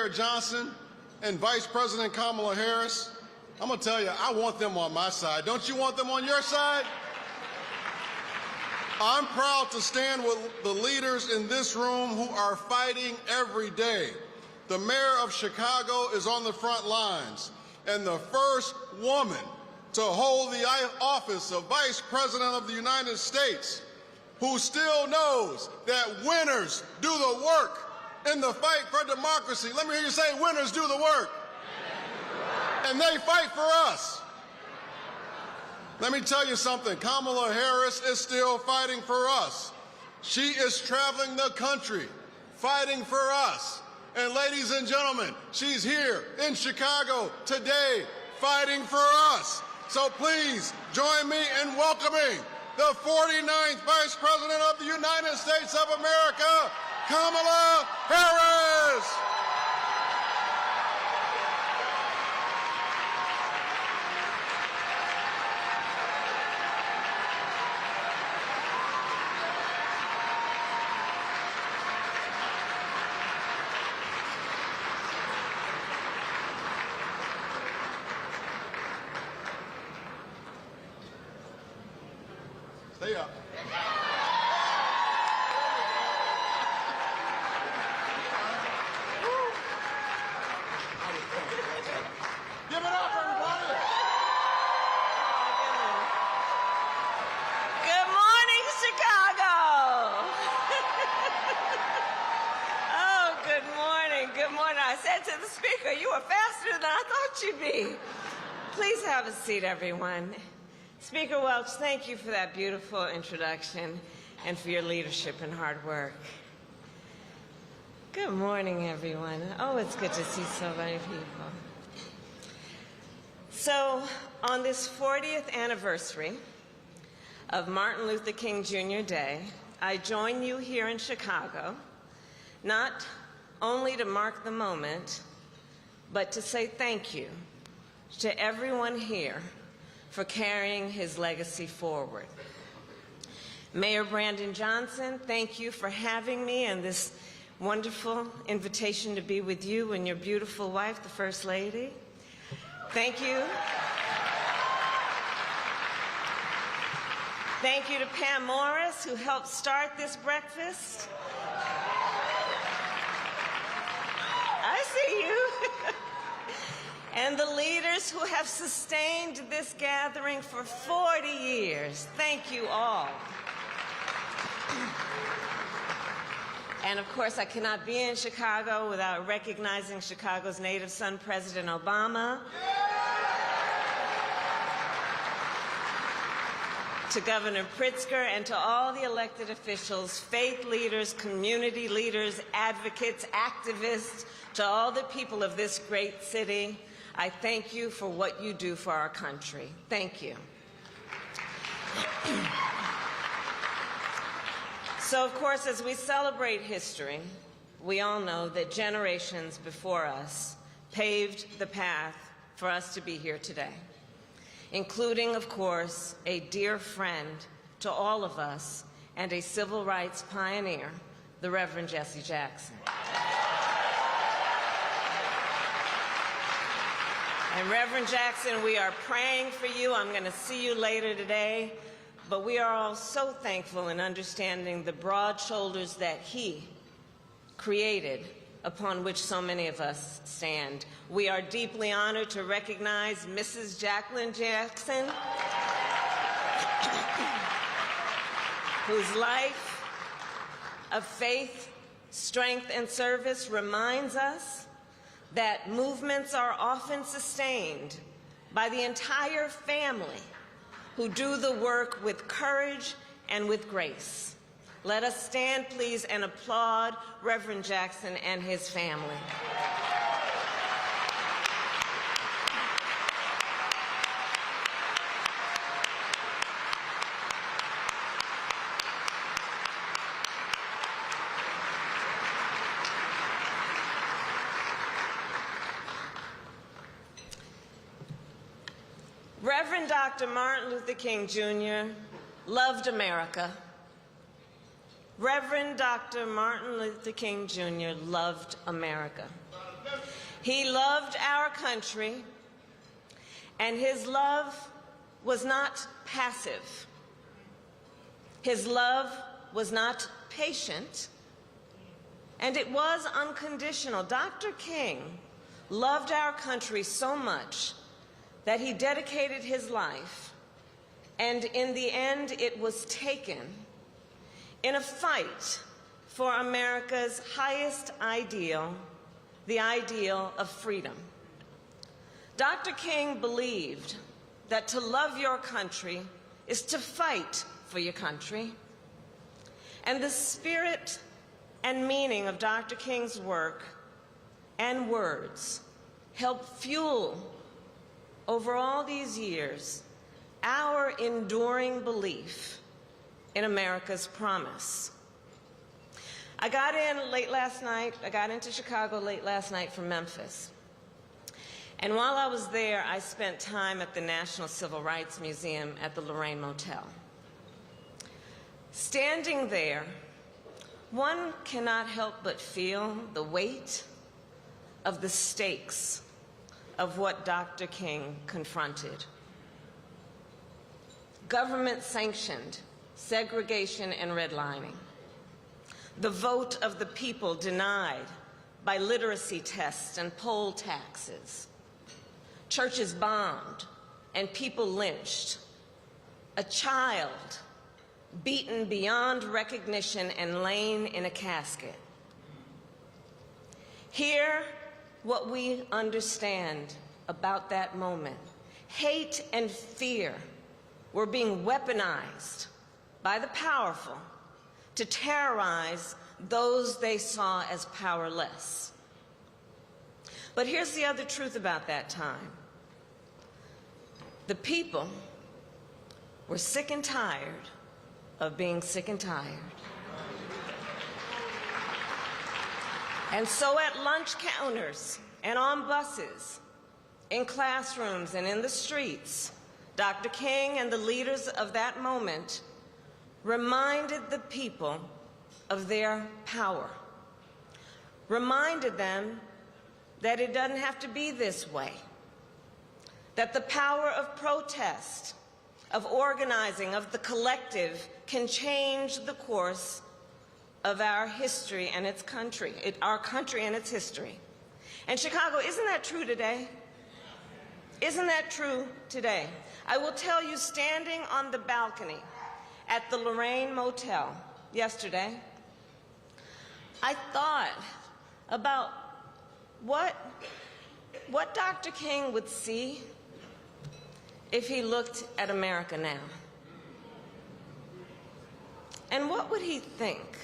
Mayor Johnson and Vice President Kamala Harris, I'm going to tell you, I want them on my side. Don't you want them on your side? I'm proud to stand with the leaders in this room who are fighting every day. The mayor of Chicago is on the front lines, and the first woman to hold the office of Vice President of the United States, who still knows that winners do the work in the fight for democracy. Let me hear you say, winners do the work. And they fight for us. Let me tell you something, Kamala Harris is still fighting for us. She is traveling the country, fighting for us. And ladies and gentlemen, she's here in Chicago today, fighting for us. So please join me in welcoming the 49th Vice President of the United States of America, Kamala Harris. Stay up. Give it up, everybody. Good morning, Chicago. Oh, good morning. Good morning. I said to the speaker, you were faster than I thought you'd be. Please have a seat, everyone. Speaker Welch, thank you for that beautiful introduction and for your leadership and hard work. Good morning, everyone. Oh, it's good to see so many people. So, on this 40th anniversary of Martin Luther King Jr. Day, I join you here in Chicago, not only to mark the moment, but to say thank you to everyone here for carrying his legacy forward. Mayor Brandon Johnson, thank you for having me and this wonderful invitation to be with you and your beautiful wife, the First Lady. Thank you. Thank you to Pam Morris, who helped start this breakfast. I see you. And the leaders who have sustained this gathering for 40 years. Thank you all. And of course, I cannot be in Chicago without recognizing Chicago's native son, President Obama. To Governor Pritzker and to all the elected officials, faith leaders, community leaders, advocates, activists, to all the people of this great city, I thank you for what you do for our country. Thank you. So, of course, as we celebrate history, we all know that generations before us paved the path for us to be here today, including, of course, a dear friend to all of us and a civil rights pioneer, the Reverend Jesse Jackson. And Reverend Jackson, we are praying for you. I'm going to see you later today. But we are all so thankful in understanding the broad shoulders that he created, upon which so many of us stand. We are deeply honored to recognize Mrs. Jacqueline Jackson, whose life of faith, strength, and service reminds us that movements are often sustained by the entire family who do the work with courage and with grace. Let us stand, please, and applaud Reverend Jackson and his family. Reverend Dr. Martin Luther King Jr. loved America. Reverend Dr. Martin Luther King Jr. loved America. He loved our country, and his love was not passive. His love was not patient, and it was unconditional. Dr. King loved our country so much that he dedicated his life, and in the end it was taken in a fight for America's highest ideal, the ideal of freedom. Dr. King believed that to love your country is to fight for your country. And the spirit and meaning of Dr. King's work and words helped fuel, over all these years, our enduring belief in America's promise. I got into Chicago late last night from Memphis. And while I was there, I spent time at the National Civil Rights Museum at the Lorraine Motel. Standing there, one cannot help but feel the weight of the stakes of what Dr. King confronted. Government-sanctioned segregation and redlining. The vote of the people denied by literacy tests and poll taxes. Churches bombed and people lynched. A child beaten beyond recognition and laying in a casket. Hear what we understand about that moment. Hate and fear were being weaponized by the powerful to terrorize those they saw as powerless. But here's the other truth about that time. The people were sick and tired of being sick and tired. And so at lunch counters and on buses, in classrooms and in the streets, Dr. King and the leaders of that moment reminded the people of their power, reminded them that it doesn't have to be this way, that the power of protest, of organizing, of the collective can change the course of our history and its country, our country and its history. And Chicago, isn't that true today? Isn't that true today? I will tell you, standing on the balcony at the Lorraine Motel yesterday, I thought about what Dr. King would see if he looked at America now. And what would he think?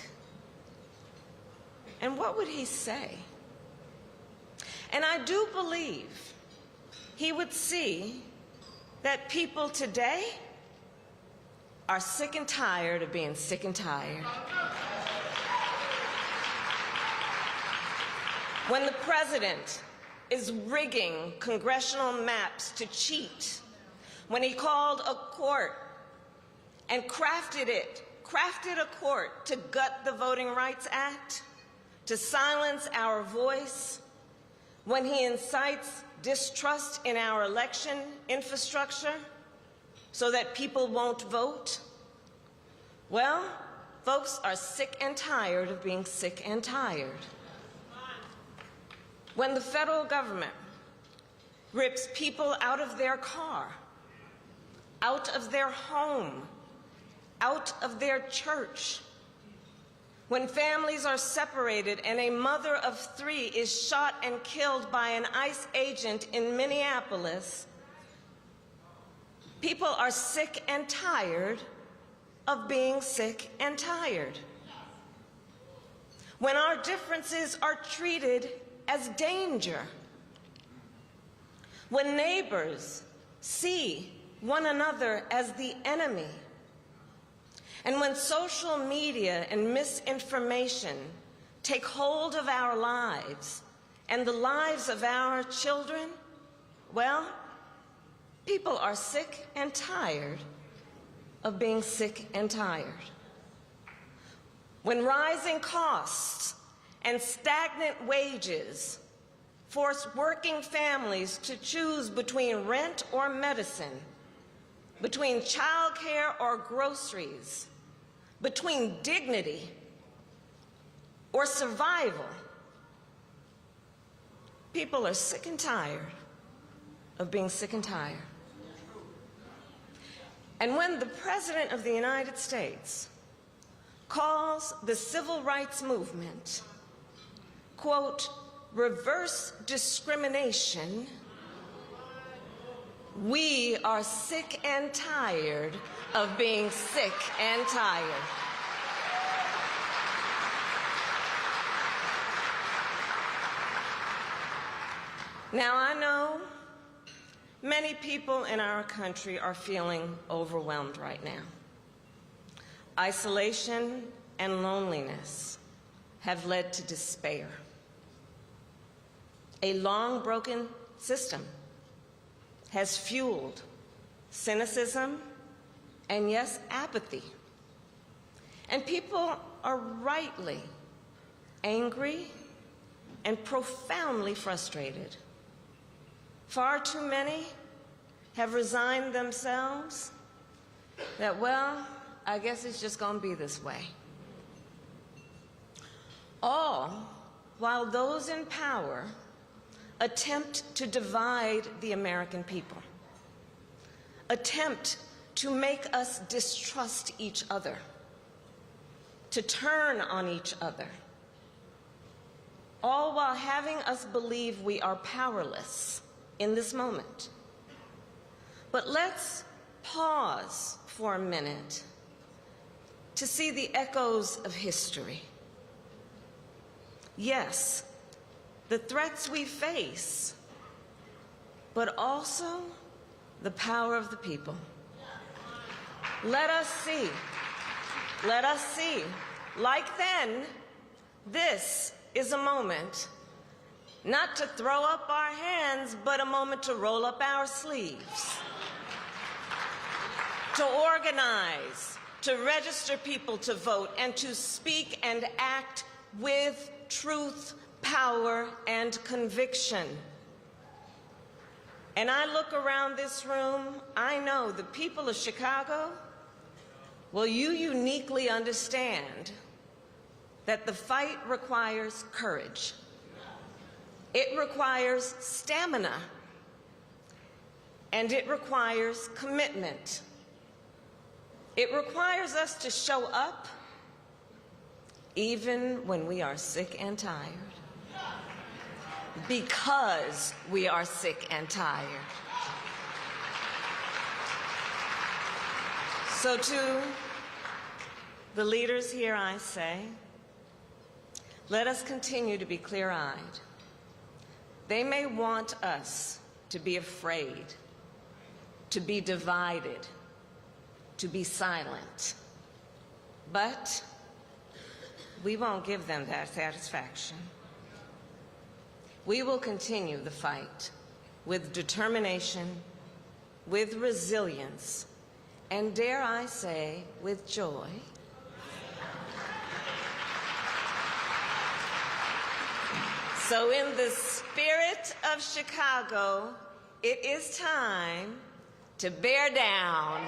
And what would he say? And I do believe he would see that people today are sick and tired of being sick and tired. When the president is rigging congressional maps to cheat, when he called a court and crafted a court to gut the Voting Rights Act, to silence our voice, when he incites distrust in our election infrastructure so that people won't vote, well, folks are sick and tired of being sick and tired. When the federal government rips people out of their car, out of their home, out of their church, when families are separated and a mother of 3 is shot and killed by an ICE agent in Minneapolis, people are sick and tired of being sick and tired. When our differences are treated as danger, when neighbors see one another as the enemy, and when social media and misinformation take hold of our lives and the lives of our children, well, people are sick and tired of being sick and tired. When rising costs and stagnant wages force working families to choose between rent or medicine, between childcare or groceries, between dignity or survival. People are sick and tired of being sick and tired. And when the President of the United States calls the civil rights movement, quote, reverse discrimination, we are sick and tired of being sick and tired. Now, I know many people in our country are feeling overwhelmed right now. Isolation and loneliness have led to despair. A long broken system has fueled cynicism and, yes, apathy. And people are rightly angry and profoundly frustrated. Far too many have resigned themselves that, well, I guess it's just going to be this way. All while those in power attempt to divide the American people, attempt to make us distrust each other, to turn on each other, all while having us believe we are powerless in this moment. But let's pause for a minute to see the echoes of history. Yes, the threats we face, but also the power of the people. Let us see, like then, this is a moment not to throw up our hands, but a moment to roll up our sleeves, to organize, to register people to vote, and to speak and act with truth, power, and conviction. And I look around this room, I know the people of Chicago, well, you uniquely understand that the fight requires courage. It requires stamina, and it requires commitment. It requires us to show up even when we are sick and tired, because we are sick and tired. So to the leaders here, I say, let us continue to be clear-eyed. They may want us to be afraid, to be divided, to be silent, but we won't give them that satisfaction. We will continue the fight with determination, with resilience, and dare I say, with joy. So in the spirit of Chicago, it is time to bear down.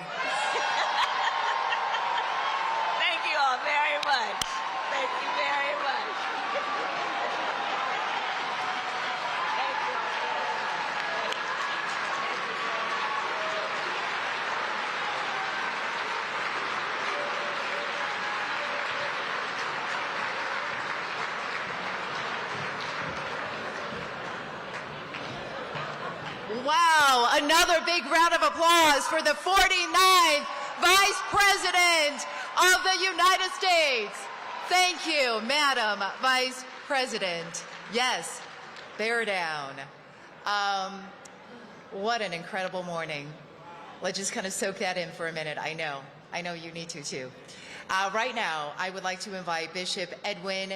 Thank you all very much. Thank you very much. Thank you all very much. Wow, another big round of applause for the 49th Vice President of the United States. Thank you, Madam Vice President. Yes, bear down. What an incredible morning. Let's just kind of soak that in for a minute. I know you need to too. Right now, I would like to invite Bishop Edwin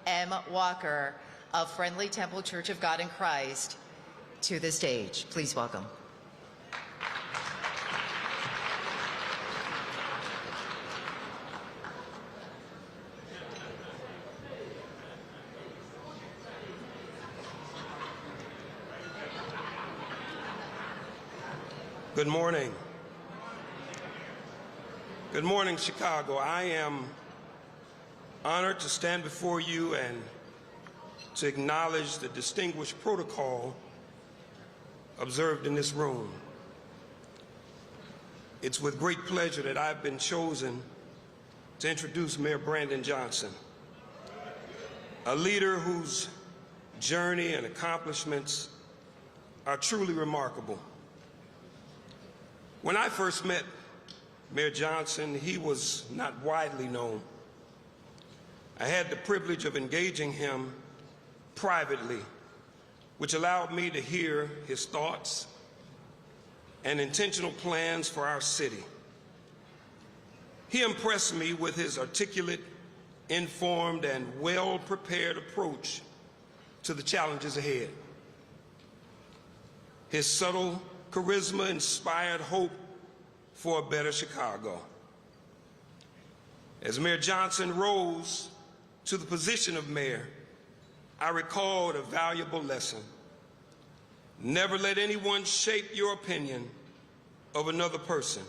M. Walker of Friendly Temple Church of God in Christ to the stage. Please welcome. Good morning. Good morning, Chicago. I am honored to stand before you and to acknowledge the distinguished protocol observed in this room. It's with great pleasure that I've been chosen to introduce Mayor Brandon Johnson, a leader whose journey and accomplishments are truly remarkable. When I first met Mayor Johnson, he was not widely known. I had the privilege of engaging him privately, which allowed me to hear his thoughts and intentional plans for our city. He impressed me with his articulate, informed, and well-prepared approach to the challenges ahead. His subtle charisma inspired hope for a better Chicago. As Mayor Johnson rose to the position of mayor, I recalled a valuable lesson. Never let anyone shape your opinion of another person.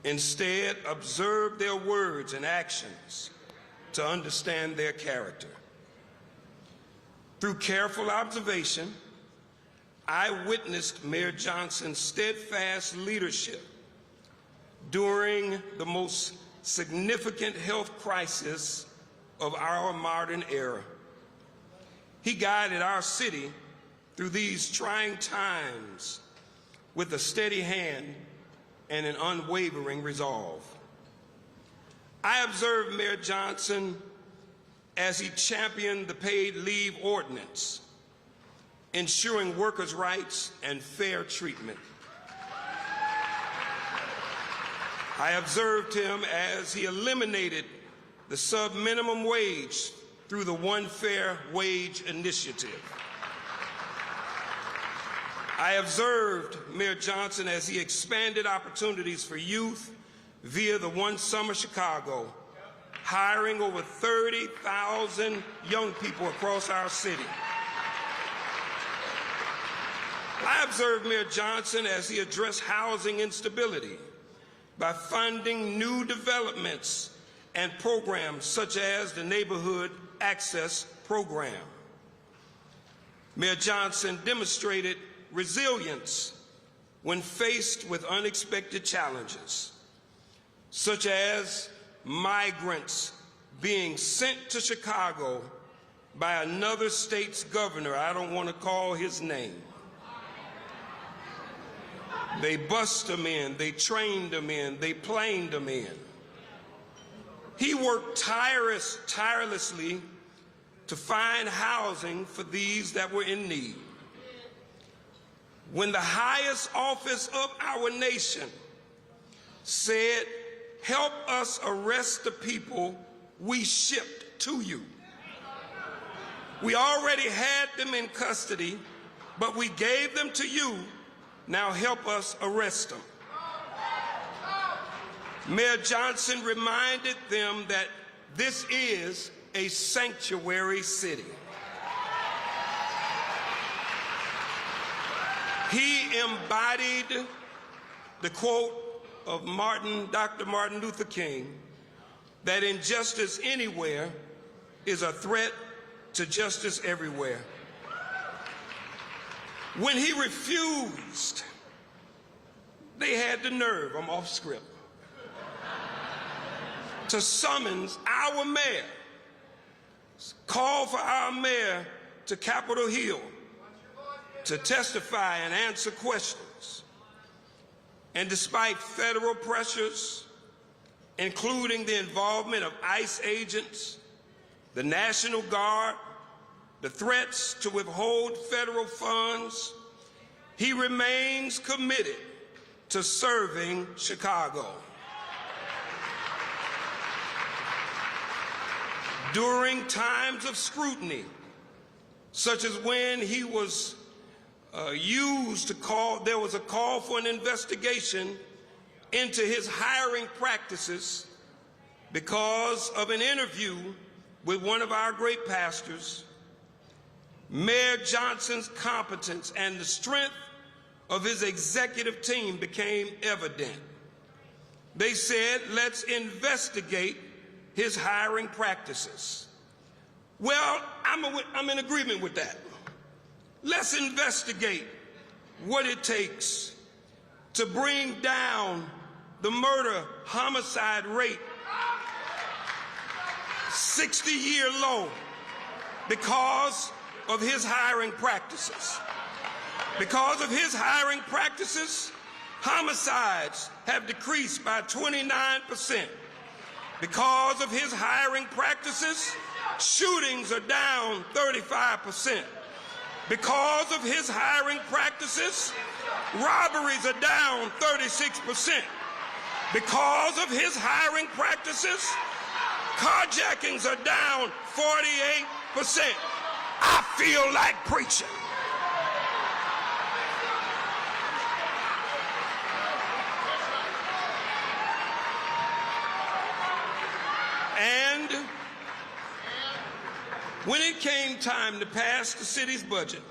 Instead, observe their words and actions to understand their character. Through careful observation, I witnessed Mayor Johnson's steadfast leadership during the most significant health crisis of our modern era. He guided our city through these trying times with a steady hand and an unwavering resolve. I observed Mayor Johnson as he championed the paid leave ordinance, ensuring workers' rights and fair treatment. I observed him as he eliminated the sub-minimum wage through the One Fair Wage Initiative. I observed Mayor Johnson as he expanded opportunities for youth via the One Summer Chicago, hiring over 30,000 young people across our city. I observed Mayor Johnson as he addressed housing instability by funding new developments and programs such as the Neighborhood Access Program. Mayor Johnson demonstrated resilience when faced with unexpected challenges, such as migrants being sent to Chicago by another state's governor. I don't want to call his name. They bussed them in, they trained them in, they planed them in. He worked tirelessly to find housing for these that were in need. When the highest office of our nation said, "Help us arrest the people we shipped to you," we already had them in custody, but we gave them to you. Now help us arrest them. Mayor Johnson reminded them that this is a sanctuary city. He embodied the quote of Dr. Martin Luther King, that injustice anywhere is a threat to justice everywhere. When he refused, they had the nerve, I'm off script, to summons our mayor, call for our mayor to Capitol Hill to testify and answer questions. And despite federal pressures, including the involvement of ICE agents, the National Guard, the threats to withhold federal funds, he remains committed to serving Chicago. During times of scrutiny, such as when he was there was a call for an investigation into his hiring practices because of an interview with one of our great pastors, Mayor Johnson's competence and the strength of his executive team became evident. They said, let's investigate his hiring practices. Well, I'm in agreement with that. Let's investigate what it takes to bring down the murder-homicide rate 60-year low because of his hiring practices. Because of his hiring practices, homicides have decreased by 29%. Because of his hiring practices, shootings are down 35%. Because of his hiring practices, robberies are down 36%. Because of his hiring practices, carjackings are down 48%. I feel like preaching. And when it came time to pass the city's budget,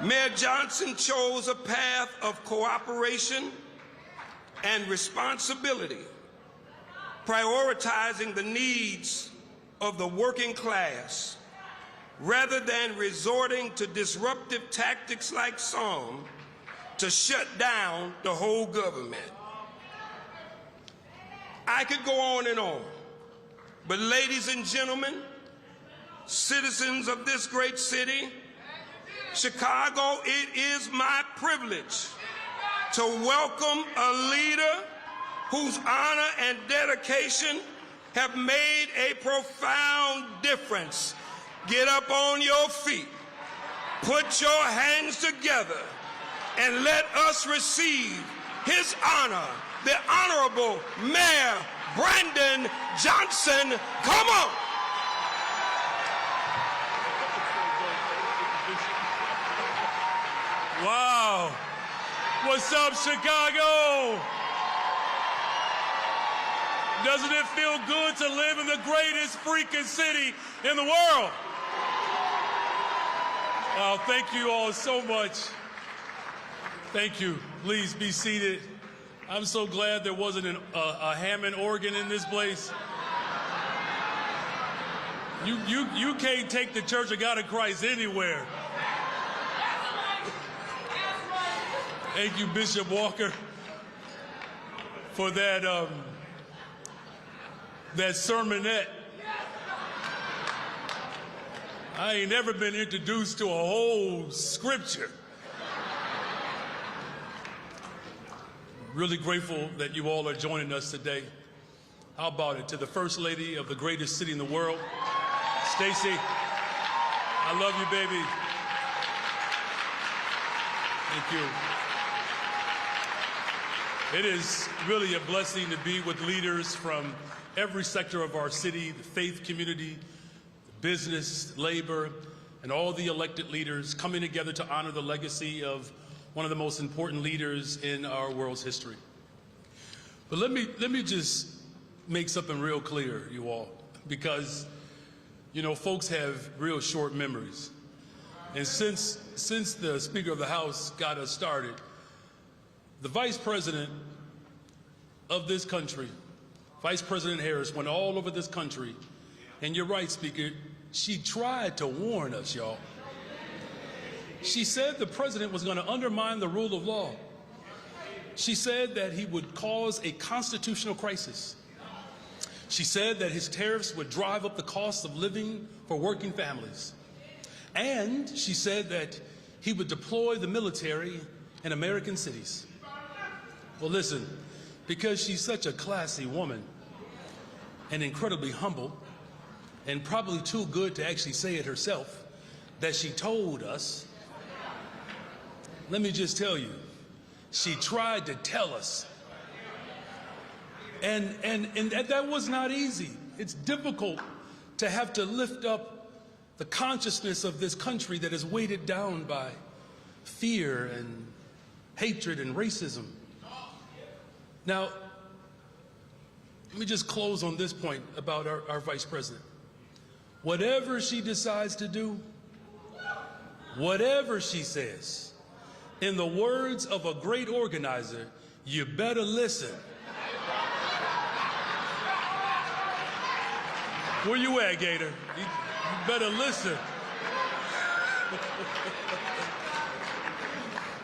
Mayor Johnson chose a path of cooperation and responsibility, prioritizing the needs of the working class rather than resorting to disruptive tactics like some to shut down the whole government. I could go on and on, but ladies and gentlemen, citizens of this great city, Chicago, it is my privilege to welcome a leader whose honor and dedication have made a profound difference. Get up on your feet, put your hands together, and let us receive his honor, the Honorable Mayor Brandon Johnson. Come on. Wow. What's up, Chicago? Doesn't it feel good to live in the greatest freaking city in the world? Wow, thank you all so much. Thank you. Please be seated. I'm so glad there wasn't a Hammond organ in this place. You can't take the Church of God in Christ anywhere. Thank you, Bishop Walker, for that sermonette. I ain't never been introduced to a whole scripture. Really grateful that you all are joining us today. How about it? To the First Lady of the greatest city in the world, Stacey, I love you, baby. Thank you. It is really a blessing to be with leaders from every sector of our city, the faith community, business, labor, and all the elected leaders coming together to honor the legacy of one of the most important leaders in our world's history. But let me just make something real clear, you all, because, you know, folks have real short memories. And since the Speaker of the House got us started, the Vice President of this country, Vice President Harris, went all over this country. And you're right, Speaker, she tried to warn us, y'all. She said the president was going to undermine the rule of law. She said that he would cause a constitutional crisis. She said that his tariffs would drive up the cost of living for working families. And she said that he would deploy the military in American cities. Well, listen, because she's such a classy woman and incredibly humble and probably too good to actually say it herself, that she told us, let me just tell you, she tried to tell us. And that was not easy. It's difficult to have to lift up the consciousness of this country that is weighted down by fear and hatred and racism. Now, let me just close on this point about our Vice President. Whatever she decides to do, whatever she says, In the words of a great organizer, you better listen. Where you at, Gator? You better listen.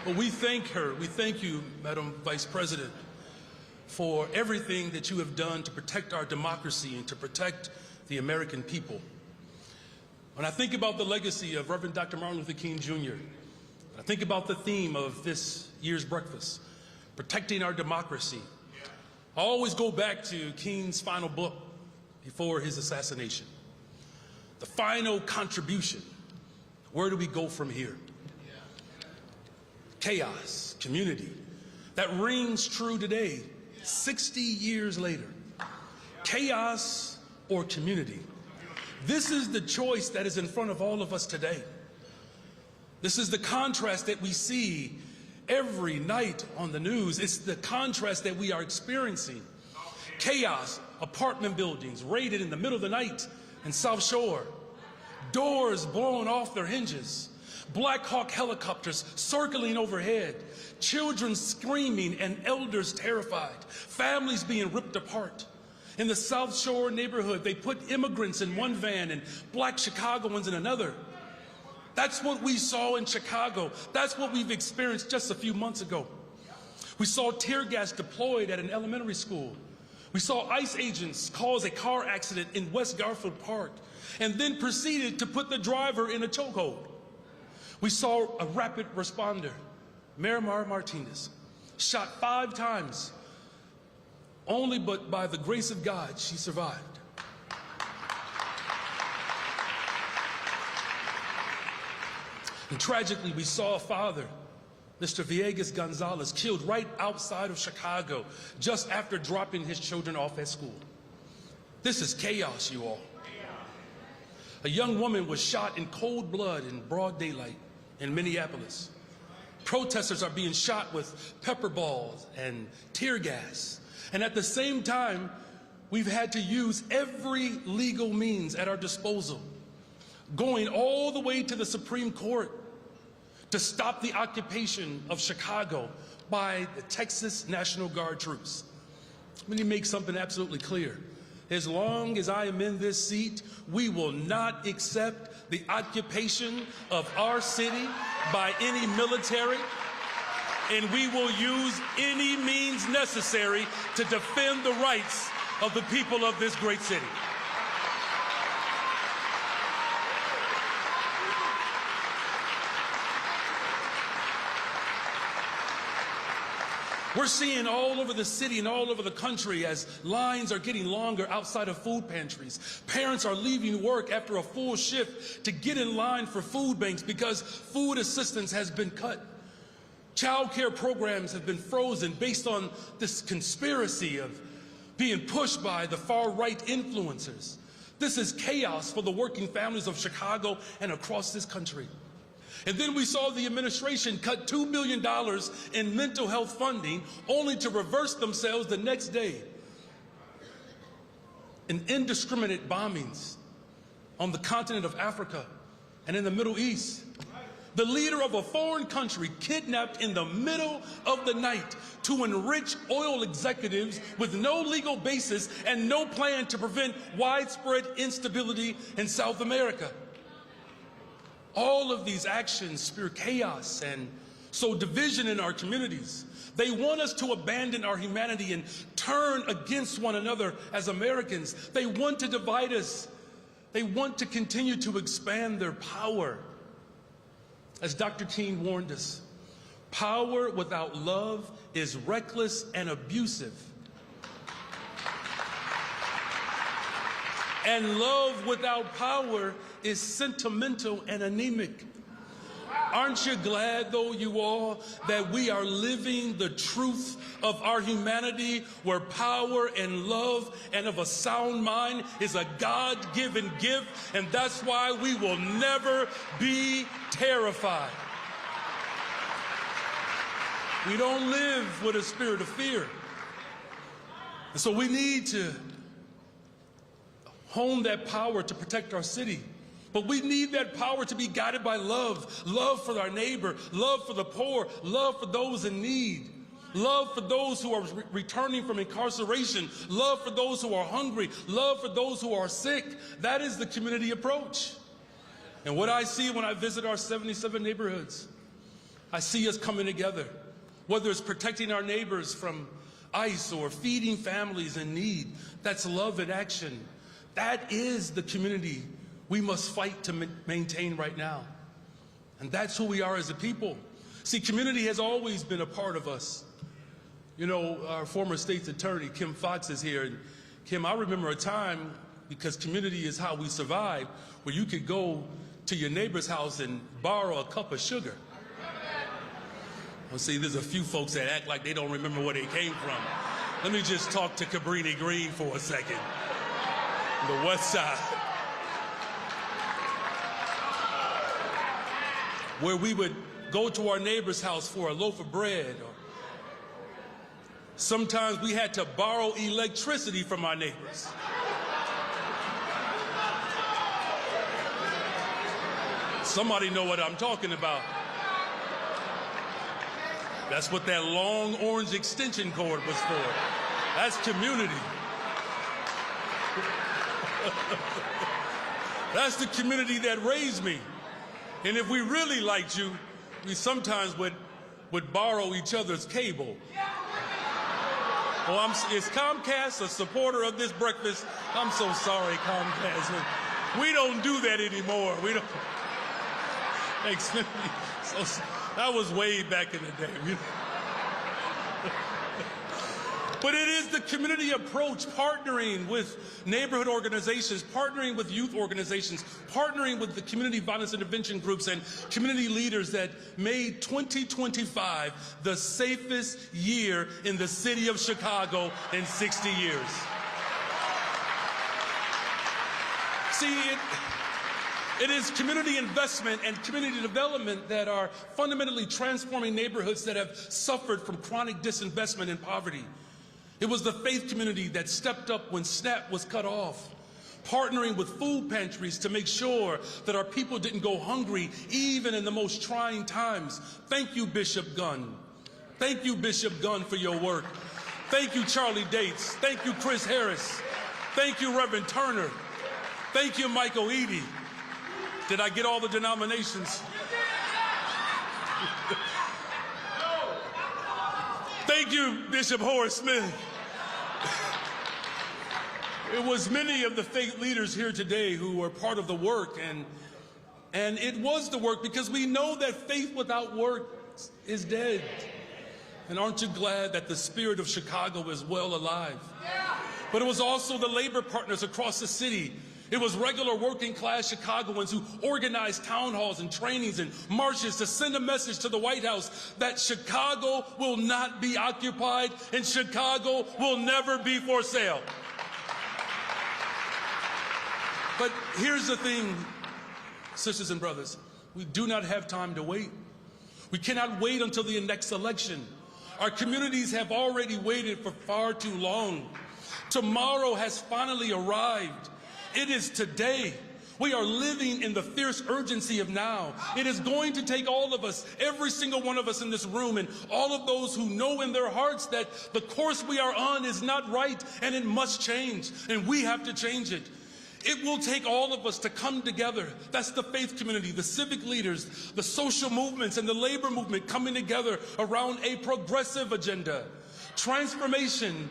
But we thank her. We thank you, Madam Vice President, for everything that you have done to protect our democracy and to protect the American people. When I think about the legacy of Reverend Dr. Martin Luther King Jr., I think about the theme of this year's breakfast, protecting our democracy. I always go back to King's final book before his assassination. The final contribution. Where do we go from here? Chaos, community. That rings true today, 60 years later. Chaos or community. This is the choice that is in front of all of us today. This is the contrast that we see every night on the news. It's the contrast that we are experiencing. Chaos, apartment buildings raided in the middle of the night in South Shore. Doors blown off their hinges. Black Hawk helicopters circling overhead. Children screaming and elders terrified. Families being ripped apart. In the South Shore neighborhood, they put immigrants in one van and black Chicagoans in another. That's what we saw in Chicago. That's what we've experienced just a few months ago. We saw tear gas deployed at an elementary school. We saw ICE agents cause a car accident in West Garfield Park and then proceeded to put the driver in a chokehold. We saw a rapid responder, Miramar Martinez, shot 5 times. Only but by the grace of God, she survived. And tragically, we saw a father, Mr. Villegas Gonzalez, killed right outside of Chicago just after dropping his children off at school. This is chaos, you all. A young woman was shot in cold blood in broad daylight in Minneapolis. Protesters are being shot with pepper balls and tear gas. And at the same time, we've had to use every legal means at our disposal, going all the way to the Supreme Court to stop the occupation of Chicago by the Texas National Guard troops. Let me make something absolutely clear. As long as I am in this seat, we will not accept the occupation of our city by any military, and we will use any means necessary to defend the rights of the people of this great city. We're seeing all over the city and all over the country as lines are getting longer outside of food pantries. Parents are leaving work after a full shift to get in line for food banks because food assistance has been cut. Child care programs have been frozen based on this conspiracy of being pushed by the far-right influencers. This is chaos for the working families of Chicago and across this country. And then we saw the administration cut $2 billion in mental health funding, only to reverse themselves the next day in indiscriminate bombings on the continent of Africa and in the Middle East. The leader of a foreign country kidnapped in the middle of the night to enrich oil executives with no legal basis and no plan to prevent widespread instability in South America. All of these actions spew chaos and sow division in our communities. They want us to abandon our humanity and turn against one another as Americans. They want to divide us. They want to continue to expand their power. As Dr. King warned us, power without love is reckless and abusive. And love without power is sentimental and anemic. Aren't you glad, though, you all, that we are living the truth of our humanity, where power and love and of a sound mind is a God-given gift, and that's why we will never be terrified. We don't live with a spirit of fear. And so we need to hone that power to protect our city. But we need that power to be guided by love. Love for our neighbor, love for the poor, love for those in need, love for those who are returning from incarceration, love for those who are hungry, love for those who are sick. That is the community approach. And what I see when I visit our 77 neighborhoods, I see us coming together, whether it's protecting our neighbors from ICE or feeding families in need. That's love in action. That is the community we must fight to maintain right now. And that's who we are as a people. See, community has always been a part of us. You know, our former state's attorney, Kim Fox, is here. And Kim, I remember a time, because community is how we survive, where you could go to your neighbor's house and borrow a cup of sugar. Well, see, there's a few folks that act like they don't remember where they came from. Let me just talk to Cabrini Green for a second, the West Side, where we would go to our neighbor's house for a loaf of bread. Or sometimes we had to borrow electricity from our neighbors. Somebody know what I'm talking about. That's what that long orange extension cord was for. That's community. That's the community that raised me. And if we really liked you, we sometimes would borrow each other's cable. Well, is Comcast a supporter of this breakfast? I'm so sorry, Comcast. We don't do that anymore. We don't. Thanks. So, that was way back in the day. But it is the community approach, partnering with neighborhood organizations, partnering with youth organizations, partnering with the community violence intervention groups and community leaders that made 2025 the safest year in the city of Chicago in 60 years. See, it is community investment and community development that are fundamentally transforming neighborhoods that have suffered from chronic disinvestment and poverty. It was the faith community that stepped up when SNAP was cut off, partnering with food pantries to make sure that our people didn't go hungry even in the most trying times. Thank you, Bishop Gunn. Thank you, Bishop Gunn, for your work. Thank you, Charlie Dates. Thank you, Chris Harris. Thank you, Reverend Turner. Thank you, Michael Eady. Did I get all the denominations? Thank you, Bishop Horace Smith. It was many of the faith leaders here today who were part of the work, and it was the work because we know that faith without work is dead. And aren't you glad that the spirit of Chicago is well alive? But it was also the labor partners across the city. It was regular working class Chicagoans who organized town halls and trainings and marches to send a message to the White House that Chicago will not be occupied and Chicago will never be for sale. But here's the thing, sisters and brothers, we do not have time to wait. We cannot wait until the next election. Our communities have already waited for far too long. Tomorrow has finally arrived. It is today. We are living in the fierce urgency of now. It is going to take all of us, every single one of us in this room, and all of those who know in their hearts that the course we are on is not right and it must change, and we have to change it. It will take all of us to come together. That's the faith community, the civic leaders, the social movements, and the labor movement coming together around a progressive agenda. Transformation,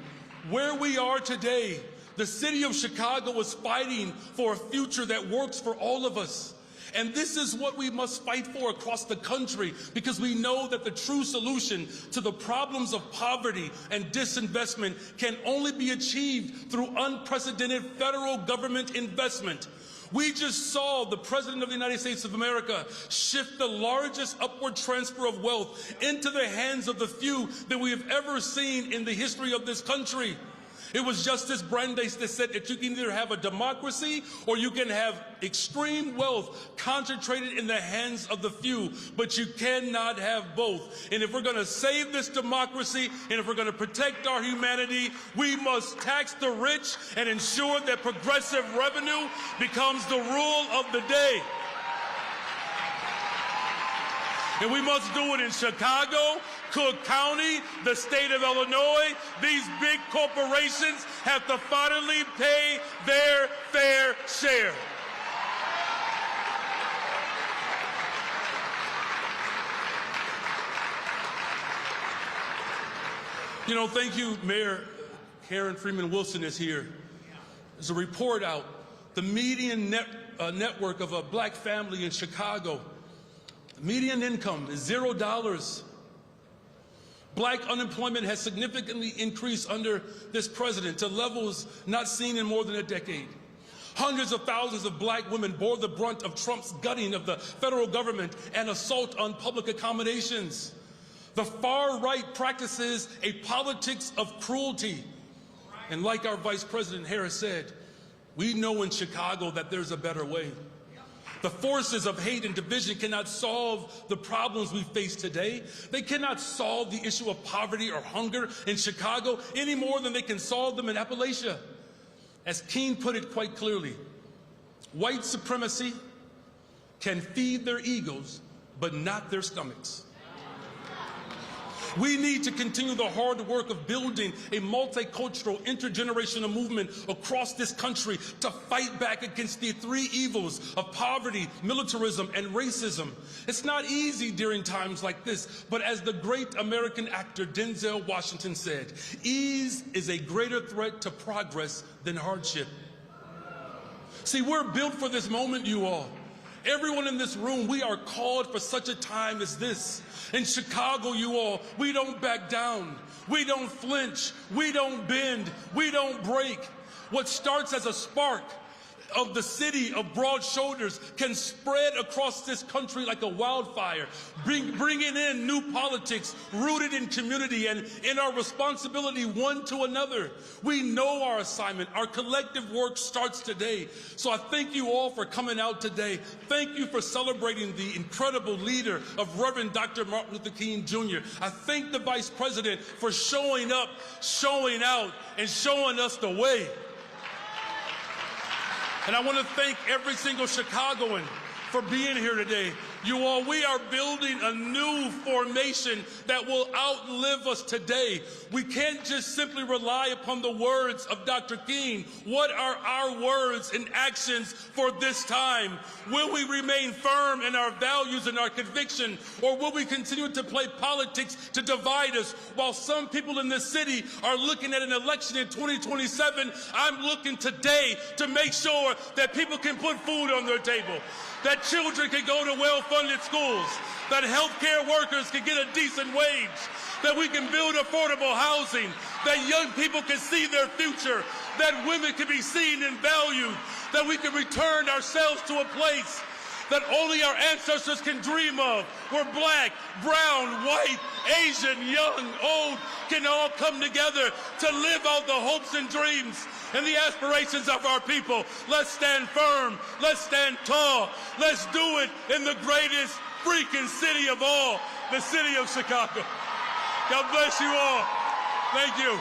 where we are today. The city of Chicago is fighting for a future that works for all of us. And this is what we must fight for across the country, because we know that the true solution to the problems of poverty and disinvestment can only be achieved through unprecedented federal government investment. We just saw the President of the United States of America shift the largest upward transfer of wealth into the hands of the few that we have ever seen in the history of this country. It was Justice Brandeis that said that you can either have a democracy or you can have extreme wealth concentrated in the hands of the few, but you cannot have both. And if we're going to save this democracy and if we're going to protect our humanity, we must tax the rich and ensure that progressive revenue becomes the rule of the day. And we must do it in Chicago, Cook County, the state of Illinois. These big corporations have to finally pay their fair share. You know, thank you, Mayor Karen Freeman Wilson is here. There's a report out. The median network of a black family in Chicago, the median income is $0. Black unemployment has significantly increased under this president to levels not seen in more than a decade. Hundreds of thousands of black women bore the brunt of Trump's gutting of the federal government and assault on public accommodations. The far right practices a politics of cruelty. And like our Vice President Harris said, we know in Chicago that there's a better way. The forces of hate and division cannot solve the problems we face today. They cannot solve the issue of poverty or hunger in Chicago any more than they can solve them in Appalachia. As King put it quite clearly, white supremacy can feed their egos, but not their stomachs. We need to continue the hard work of building a multicultural, intergenerational movement across this country to fight back against the three evils of poverty, militarism, and racism. It's not easy during times like this, but as the great American actor Denzel Washington said, ease is a greater threat to progress than hardship. See, we're built for this moment, you all. Everyone in this room, we are called for such a time as this. In Chicago, you all, we don't back down. We don't flinch. We don't bend. We don't break. What starts as a spark of the city of broad shoulders can spread across this country like a wildfire, bringing in new politics rooted in community and in our responsibility one to another. We know our assignment. Our collective work starts today. So I thank you all for coming out today. Thank you for celebrating the incredible leader of Reverend Dr. Martin Luther King Jr. I thank the Vice President for showing up, showing out, and showing us the way. And I want to thank every single Chicagoan for being here today. You all, we are building a new formation that will outlive us today. We can't just simply rely upon the words of Dr. King. What are our words and actions for this time? Will we remain firm in our values and our conviction, or will we continue to play politics to divide us? While some people in this city are looking at an election in 2027, I'm looking today to make sure that people can put food on their table, that children can go to well-funded schools, that healthcare workers can get a decent wage, that we can build affordable housing, that young people can see their future, that women can be seen and valued, that we can return ourselves to a place that only our ancestors can dream of, where black, brown, white, Asian, young, old can all come together to live out the hopes and dreams and the aspirations of our people. Let's stand firm. Let's stand tall. Let's do it in the greatest freaking city of all, the city of Chicago. God bless you all. Thank you.